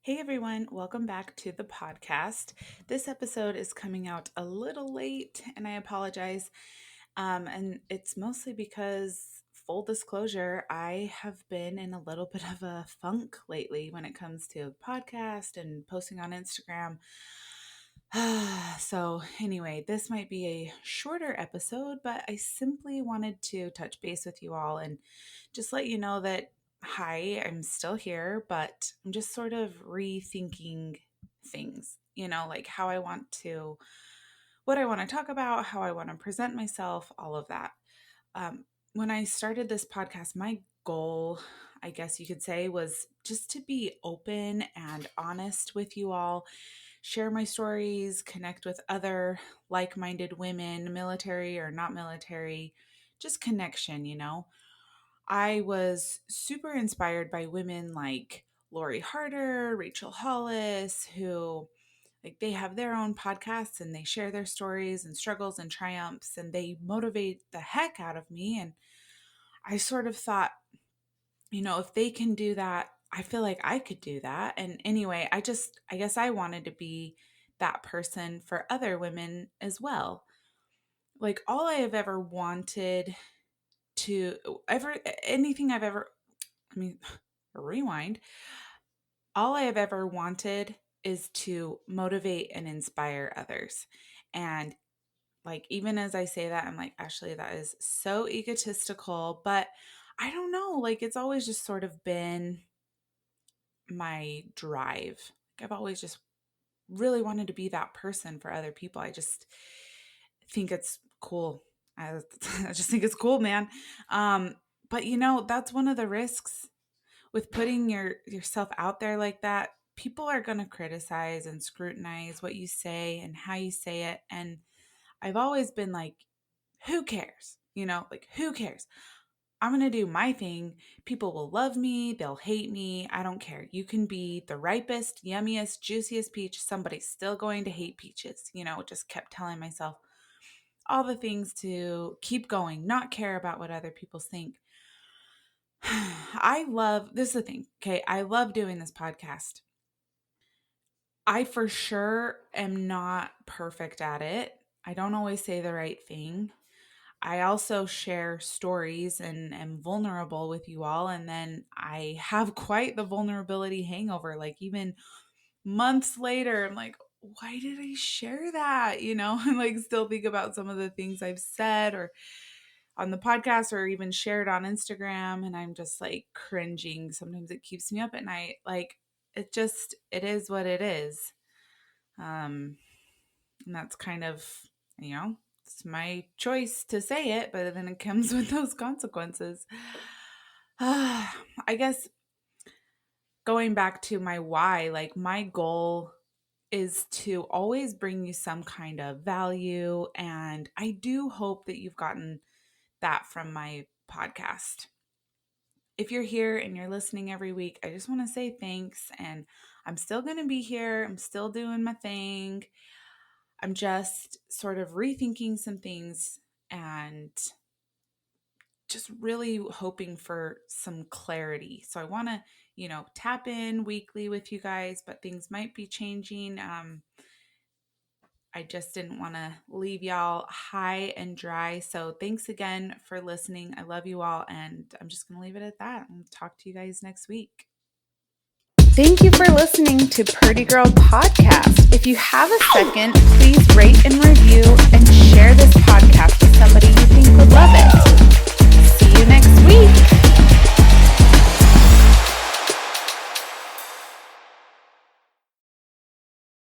Hey everyone, welcome back to the podcast. This episode is coming out a little late and I apologize. And it's mostly because, full disclosure, I have been in a little bit of a funk lately when it comes to podcast and posting on Instagram. So, anyway, this might be a shorter episode, but I simply wanted to touch base with you all and just let you know that, hi, I'm still here, but I'm just sort of rethinking things, like what I want to talk about, how I want to present myself, all of that. When I started this podcast, my goal, I guess you could say, was just to be open and honest with you all, share my stories, connect with other like minded women, military or not military, just connection. I was super inspired by women like Lori Harder, Rachel Hollis, who they have their own podcasts and they share their stories and struggles and triumphs and they motivate the heck out of me. And I sort of thought, if they can do that, I feel like I could do that. And anyway, I guess I wanted to be that person for other women as well. Like all I have ever wanted to ever anything I've ever I mean rewind. All I have ever wanted is to motivate and inspire others. And even as I say that, I'm like, Ashley, that is so egotistical, but I don't know, it's always just sort of been my drive. I've always just really wanted to be that person for other people. I just think it's cool. I just think it's cool, man. But that's one of the risks with putting yourself out there like that. People are going to criticize and scrutinize what you say and how you say it. And I've always been like, who cares? Who cares? I'm going to do my thing. People will love me. They'll hate me. I don't care. You can be the ripest, yummiest, juiciest peach. Somebody's still going to hate peaches. Just kept telling myself all the things to keep going, not care about what other people think. This is the thing, okay? I love doing this podcast. I for sure am not perfect at it. I don't always say the right thing. I also share stories and am vulnerable with you all. And then I have quite the vulnerability hangover. Even months later, I'm like, why did I share that? And still think about some of the things I've said or on the podcast or even shared on Instagram. And I'm just cringing. Sometimes it keeps me up at night. It is what it is. And that's kind of, it's my choice to say it, but then it comes with those consequences. I guess going back to my why, my goal is to always bring you some kind of value. And I do hope that you've gotten that from my podcast. If you're here and you're listening every week, I just want to say thanks. And I'm still going to be here. I'm still doing my thing. I'm just sort of rethinking some things and just really hoping for some clarity. So I want to, tap in weekly with you guys, but things might be changing. I just didn't want to leave y'all high and dry. So thanks again for listening. I love you all, and I'm just going to leave it at that. I'll talk to you guys next week. Thank you for listening to Purdy Girl Podcast. If you have a second, please rate and review and share this podcast with somebody you think would love it.